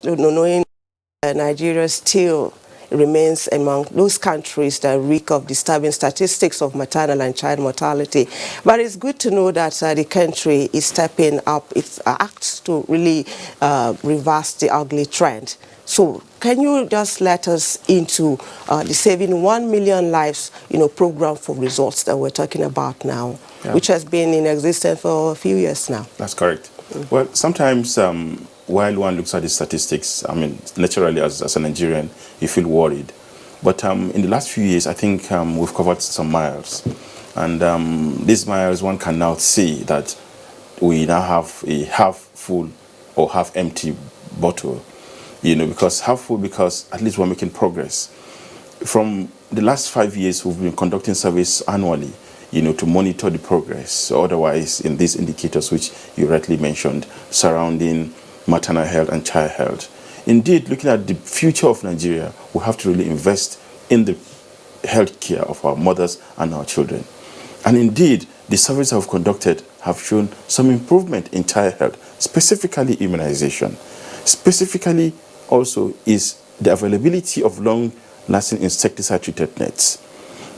knowing Nigeria still remains among those countries that reek of disturbing statistics of maternal and child mortality. But it's good to know that the country is stepping up its acts to really reverse the ugly trend. So can you just let us into the Saving 1 Million Lives, program for results that we're talking about now, which has been in existence for a few years now? That's correct. Well, sometimes while one looks at the statistics, I mean, naturally as a Nigerian, you feel worried. But in the last few years, I think we've covered some miles. And these miles, one can now see that we now have a half full or half empty bottle. Because half full, because at least we're making progress. From the last 5 years, we've been conducting surveys annually, to monitor the progress. Otherwise, in these indicators, which you rightly mentioned, surrounding maternal health and child health. Indeed, looking at the future of Nigeria, we have to really invest in the health care of our mothers and our children. And indeed, the surveys I've conducted have shown some improvement in child health, specifically immunization. Specifically, also, is the availability of long-lasting insecticide-treated nets.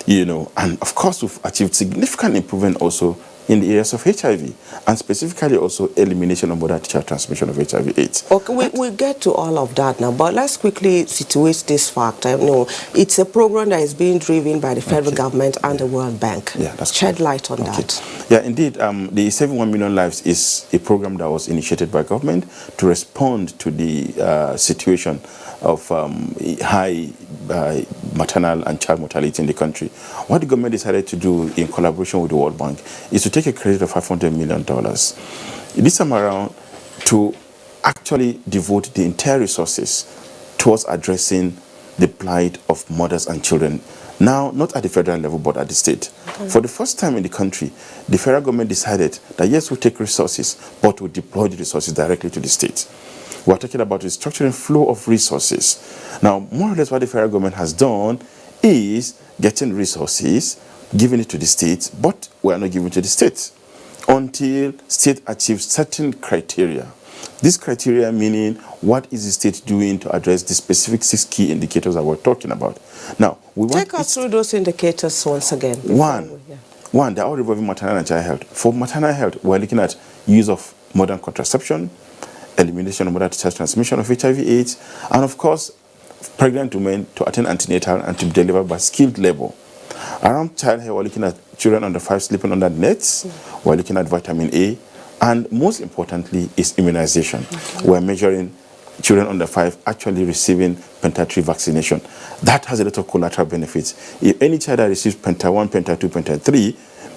And of course, we've achieved significant improvement also in the areas of HIV, and specifically also elimination of mother-to-child transmission of HIV/AIDS. Okay, we'll get to all of that now, but let's quickly situate this fact. I know it's a program that is being driven by the federal government and the World Bank. Yeah, that's Shed light on that. Yeah, indeed, the Saving 1 Million Lives is a program that was initiated by government to respond to the situation of high maternal and child mortality in the country. What the government decided to do in collaboration with the World Bank is to take a credit of $500 million. This time around, to actually devote the entire resources towards addressing the plight of mothers and children. Now, not at the federal level, but at the state. Okay. For the first time in the country, the federal government decided that yes, we'll take resources, but we'll deploy the resources directly to the state. We're talking about restructuring flow of resources. Now, more or less what the federal government has done is getting resources, giving it to the states, but we are not giving it to the states until state achieves certain criteria. This criteria meaning what is the state doing to address the specific 6 key indicators that we're talking about. Now, we want take us through those indicators once again. One, they're all revolving maternal and child health. For maternal health, we're looking at use of modern contraception, elimination of mother-to-child transmission of HIV/AIDS, and of course, pregnant women to attend antenatal and to be delivered by skilled labor. Around child health, we're looking at children under 5 sleeping under nets. We're looking at vitamin A, and most importantly is immunization. Okay. We're measuring children under 5 actually receiving Penta 3 vaccination. That has a lot of collateral benefits. If any child that receives Penta 1, Penta 2, Penta 3,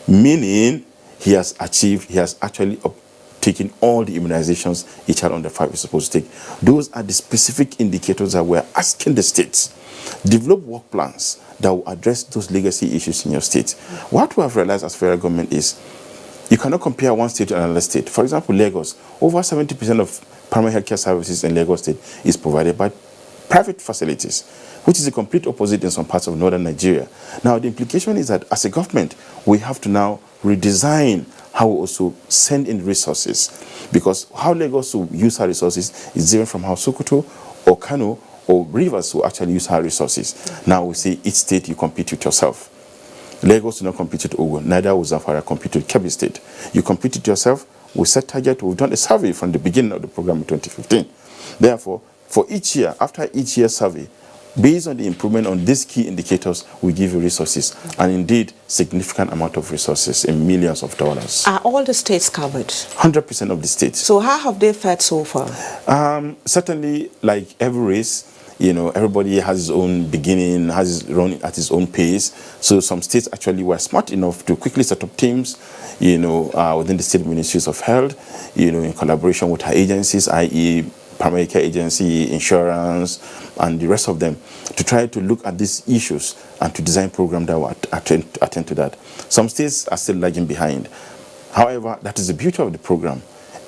meaning he has actually taking all the immunizations a child under 5 is supposed to take. Those are the specific indicators that we're asking the states. Develop work plans that will address those legacy issues in your state. What we have realized as federal government is you cannot compare one state to another state. For example, Lagos, over 70% of primary healthcare services in Lagos State is provided by private facilities, which is the complete opposite in some parts of northern Nigeria. Now, the implication is that as a government, we have to now redesign how we also send in resources, because how Lagos will use her resources is different from how Sokoto or Kano or Rivers will actually use her resources. Now we say each state you compete with yourself. Lagos do not compete with Ogun, neither will Zamfara compete with Kebbi State. You compete with yourself, we set target, we've done a survey from the beginning of the program in 2015. Therefore, for each year, after each year survey, based on the improvement on these key indicators, we give you resources, and indeed, significant amount of resources in millions of dollars. Are all the states covered? 100% of the states. So how have they fared so far? Certainly, like every race, everybody has his own beginning, has his run at his own pace. So some states actually were smart enough to quickly set up teams, within the state ministries of health, in collaboration with our agencies, i.e., primary care agency, insurance, and the rest of them, to try to look at these issues and to design programs that will attend to that. Some states are still lagging behind. However, that is the beauty of the program.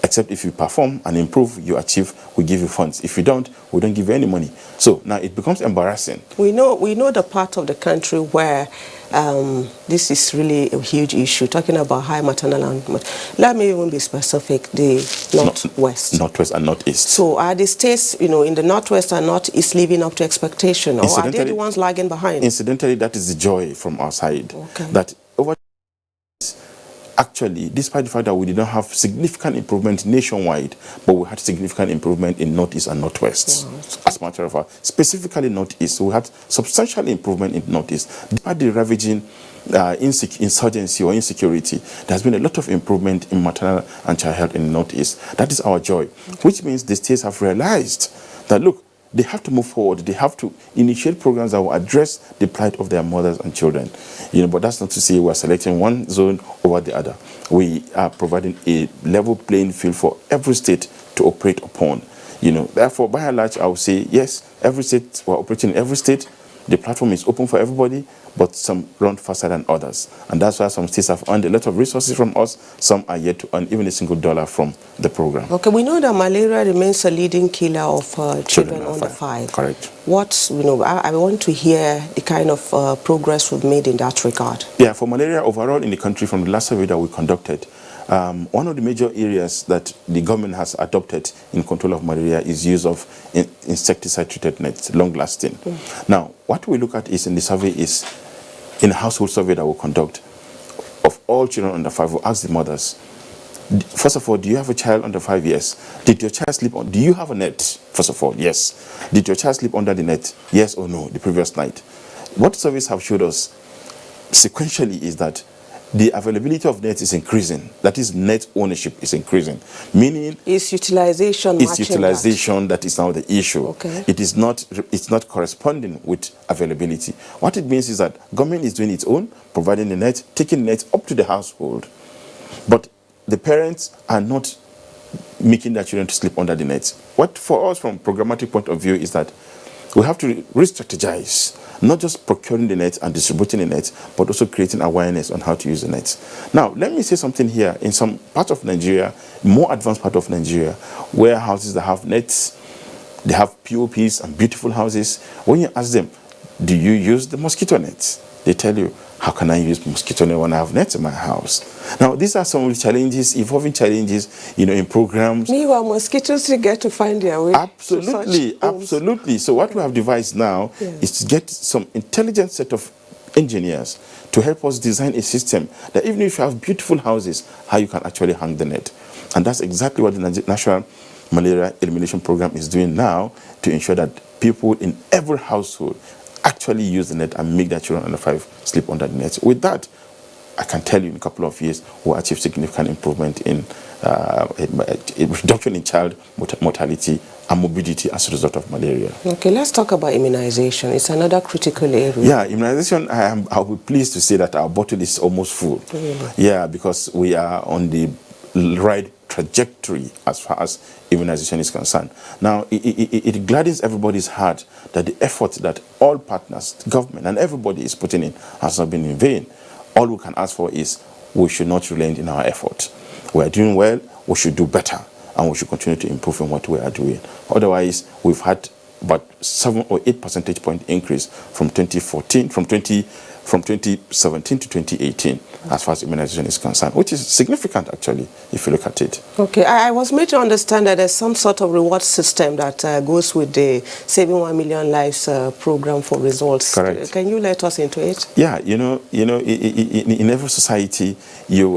Except if you perform and improve, you achieve, we give you funds. If you don't, we don't give you any money. So now it becomes embarrassing. We know the part of the country where this is really a huge issue, talking about high maternal and let me even be specific, the Northwest. Northwest and Northeast. So are the states, in the Northwest and Northeast living up to expectation, or are they the ones lagging behind? Incidentally, that is the joy from our side. Okay. That over actually, despite the fact that we did not have significant improvement nationwide, but we had significant improvement in Northeast and Northwest. Wow. As a matter of fact, specifically Northeast, we had substantial improvement in Northeast. Despite the ravaging insurgency or insecurity, there has been a lot of improvement in maternal and child health in Northeast. That is our joy, which means the states have realized that, look, they have to move forward. They have to initiate programs that will address the plight of their mothers and children. But that's not to say we're selecting one zone over the other. We are providing a level playing field for every state to operate upon. Therefore, by and large, I would say, yes, every state, we're operating in every state. The platform is open for everybody, but some run faster than others. And that's why some states have earned a lot of resources from us. Some are yet to earn even a single dollar from the program. Okay, we know that malaria remains a leading killer of children under 5. Correct. I want to hear the kind of progress we've made in that regard. Yeah, for malaria overall in the country, from the last survey that we conducted, one of the major areas that the government has adopted in control of malaria is use of insecticide-treated nets, long-lasting. Now, what we look at is in the survey is, in a household survey that we conduct, of all children under 5, we ask the mothers, first of all, do you have a child under 5 years? Did your child sleep on? Do you have a net? First of all, yes. Did your child sleep under the net? Yes or no, the previous night? What surveys have showed us sequentially is that the availability of nets is increasing. That is, net ownership is increasing. Meaning, it's utilization that is now the issue. Okay. It's not corresponding with availability. What it means is that government is doing its own, providing the net, taking nets up to the household. But the parents are not making their children to sleep under the nets. What for us from a programmatic point of view is that we have to re-strategize, not just procuring the nets and distributing the nets, but also creating awareness on how to use the nets. Now, let me say something here. In some part of Nigeria, more advanced part of Nigeria, where houses that have nets, they have POPs and beautiful houses, when you ask them, do you use the mosquito nets? They tell you, how can I use mosquito net when I have nets in my house? Now, these are some of the challenges, evolving challenges, in programs. Meanwhile, mosquitoes still get to find their way. Absolutely, absolutely. So what we have devised now is to get some intelligent set of engineers to help us design a system that even if you have beautiful houses, how you can actually hang the net. And that's exactly what the National Malaria Elimination Program is doing now, to ensure that people in every household actually use the net and make their children under 5 sleep under the net. With that, I can tell you in a couple of years we'll achieve significant improvement in a reduction in child mortality and morbidity as a result of malaria. Okay, let's talk about immunization. It's another critical area. Yeah, immunization, I'll be pleased to say that our bottle is almost full. Really? Yeah, because we are on the right trajectory as far as immunization is concerned. Now, it gladdens everybody's heart that the effort that all partners, government and everybody is putting in has not been in vain. All we can ask for is we should not relent in our effort. We are doing well, we should do better, and we should continue to improve in what we are doing. Otherwise, we've had about 7 or 8 percentage point increase from 2017 to 2018 as far as immunization is concerned, which is significant actually if you look at it. Okay, I was made to understand that there's some sort of reward system that goes with the Saving 1 Million Lives program for results. Correct. Can you let us into it? Yeah, in every society,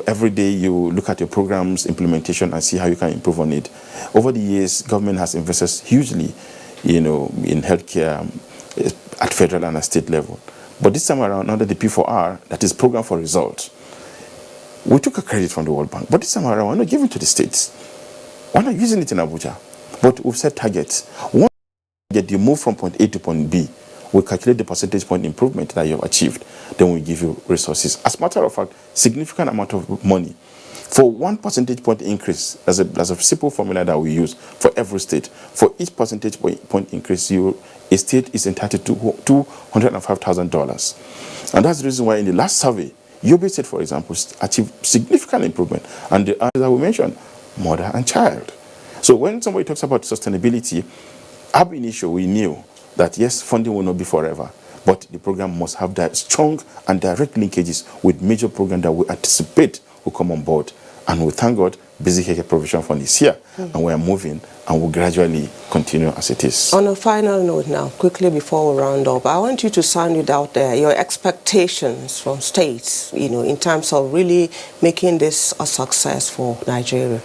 every day you look at your program's implementation and see how you can improve on it. Over the years, government has invested hugely, in healthcare at federal and at state level. But this time around, under the P4R, that is Program for Results, we took a credit from the World Bank. But this time around, we're not giving it to the states. We're not using it in Abuja. But we've set targets. Once you move from point A to point B, we calculate the percentage point improvement that you have achieved. Then we give you resources. As a matter of fact, significant amount of money. For 1 percentage point increase, as a simple formula that we use for every state, for each percentage point increase, a state is entitled to $205,000. And that's the reason why in the last survey, Yobe State, for example, achieved significant improvement. And the others that we mentioned, mother and child. So when somebody talks about sustainability, ab initio we knew that yes, funding will not be forever, but the program must have that strong and direct linkages with major programs that we anticipate will come on board. And we thank God, Basic Healthcare Provision Fund is here, and we are moving, and we'll gradually continue as it is. On a final note now, quickly before we round up, I want you to sound it out there, your expectations from states, in terms of really making this a success for Nigeria.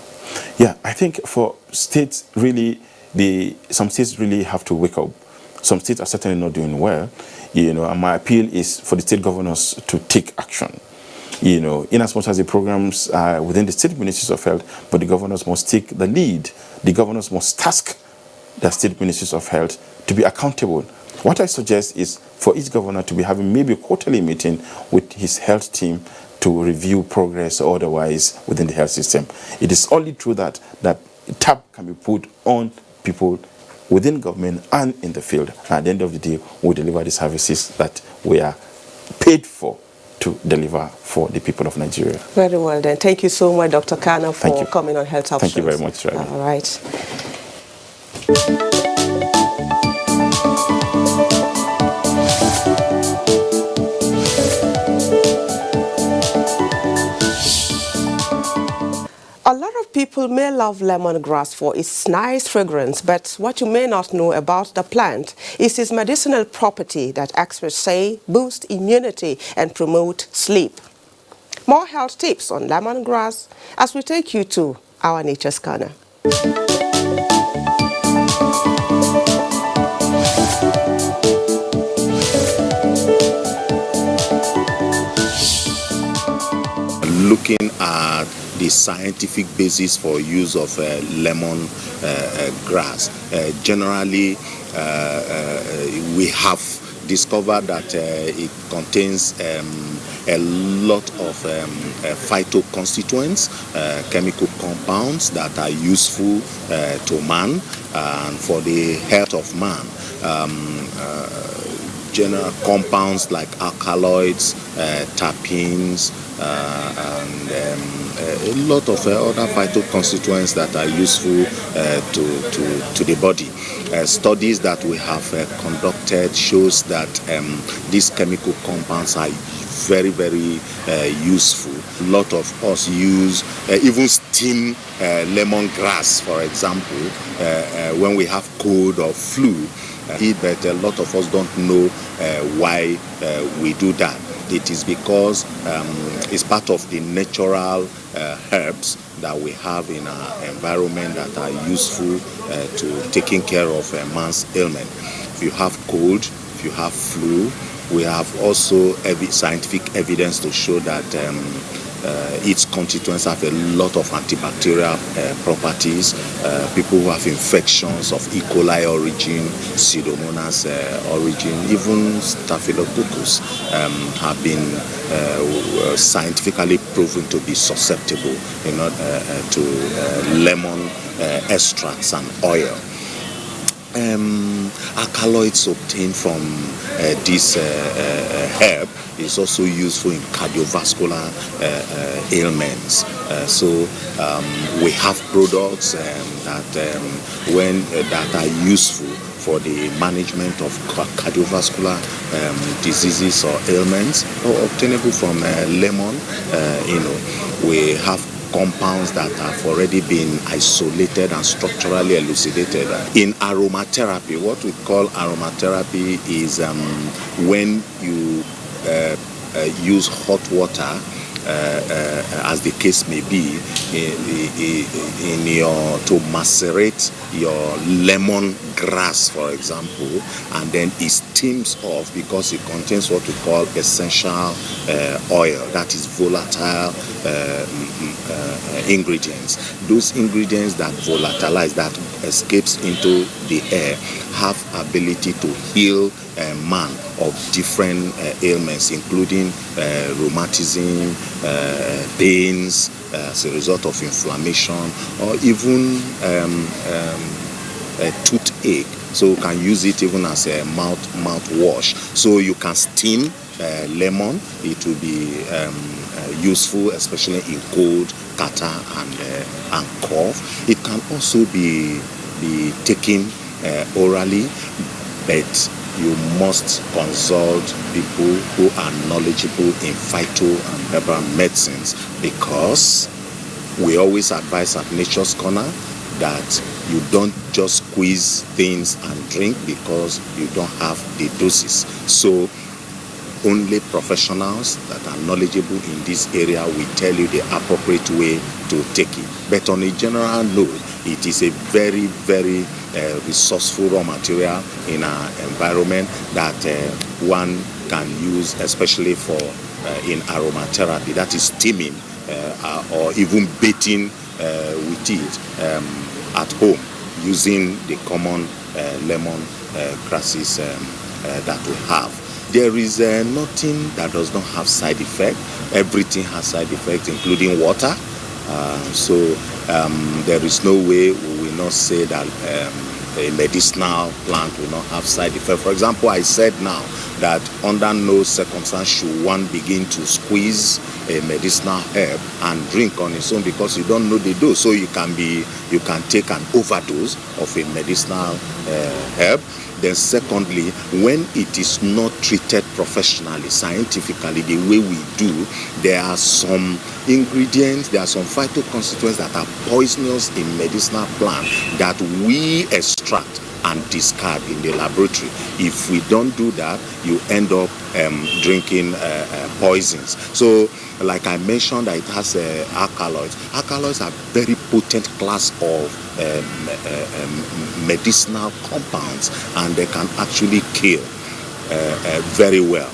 Yeah, I think for states, really, some states really have to wake up. Some states are certainly not doing well, and my appeal is for the state governors to take action. In as much as the programs are within the state ministries of health, but the governors must take the lead. The governors must task the state ministries of health to be accountable. What I suggest is for each governor to be having maybe a quarterly meeting with his health team to review progress or otherwise within the health system. It is only through that tap can be put on people within government and in the field. And at the end of the day, we deliver the services that we are paid for to deliver for the people of Nigeria. Very well then. Thank you so much, Dr. Kana, for coming on Health Options. Thank you very much, Ravi. All right. A lot of people may love lemongrass for its nice fragrance, but what you may not know about the plant is its medicinal property that experts say boost immunity and promote sleep. More health tips on lemongrass as we take you to our Nature's Corner. Looking at the scientific basis for use of lemon grass. Generally, we have discovered that it contains a lot of phytoconstituents, chemical compounds that are useful to man and for the health of man. General compounds like alkaloids, terpenes, and a lot of other phytoconstituents that are useful to the body. Studies that we have conducted shows that these chemical compounds are very, very useful. A lot of us use even steam lemongrass, for example, when we have cold or flu. But a lot of us don't know why we do that. It is because it's part of the natural herbs that we have in our environment that are useful to taking care of a man's ailment. If you have cold, if you have flu, we have also scientific evidence to show that its constituents have a lot of antibacterial properties. People who have infections of E. coli origin, Pseudomonas origin, even Staphylococcus have been scientifically proven to be susceptible to lemon extracts and oil. Alkaloids obtained from this herb is also useful in cardiovascular ailments. So we have products that are useful for the management of cardiovascular diseases or ailments, or obtainable from lemon. We have compounds that have already been isolated and structurally elucidated. In aromatherapy, what we call aromatherapy is when you use hot water, as the case may be, to macerate your lemon grass, for example, and then it steams off because it contains what we call essential oil, that is volatile ingredients. Those ingredients that volatilize, that escapes into the air, have ability to heal man of different ailments, including rheumatism, pains as a result of inflammation, or even a toothache. So you can use it even as a mouthwash. So you can steam lemon. It will be useful, especially in cold scatter and cough. It can also be taken orally, but you must consult people who are knowledgeable in phyto and herbal medicines, because we always advise at Nature's Corner that you don't just squeeze things and drink because you don't have the doses. So only professionals that are knowledgeable in this area will tell you the appropriate way to take it. But on a general note, it is a very, very resourceful raw material in our environment that one can use, especially for in aromatherapy, that is steaming or even bathing with it at home using the common lemon grasses that we have. There is nothing that does not have side effect. Everything has side effects, including water. So there is no way we will not say that a medicinal plant will not have side effect. For example, I said now that under no circumstance should one begin to squeeze a medicinal herb and drink on its own, because you don't know the dose. So you can take an overdose of a medicinal herb. Then secondly, when it is not treated professionally, scientifically, the way we do, there are some ingredients, there are some phytoconstituents that are poisonous in medicinal plants that we extract and discard in the laboratory. If we don't do that, you end up drinking poisons. So, like I mentioned, that it has alkaloids. Alkaloids are very potent class of medicinal compounds, and they can actually kill very well.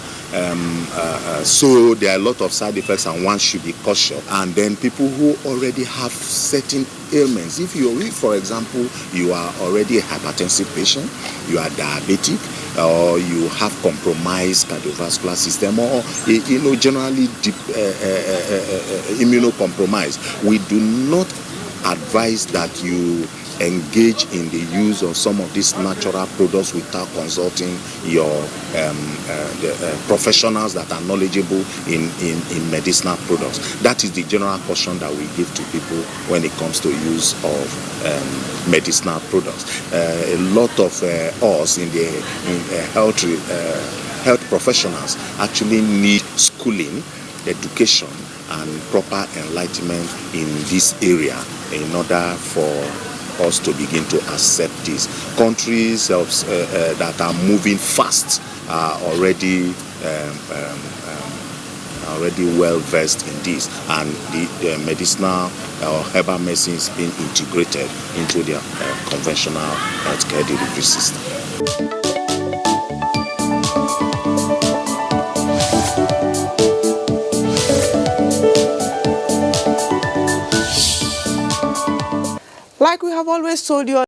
So there are a lot of side effects, and one should be cautious. And then people who already have certain ailments, if for example, you are already a hypertensive patient, you are diabetic, or you have compromised cardiovascular system, or generally immunocompromised, we do not advise that you engage in the use of some of these natural products without consulting your professionals that are knowledgeable in medicinal products. That is the general caution that we give to people when it comes to use of medicinal products. A lot of us in the health professionals actually need schooling, education, and proper enlightenment in this area in order for us to begin to accept this. Countries that are moving fast are already well versed in this, and the medicinal or herbal medicine is being integrated into their conventional healthcare delivery system. Like we have always told you,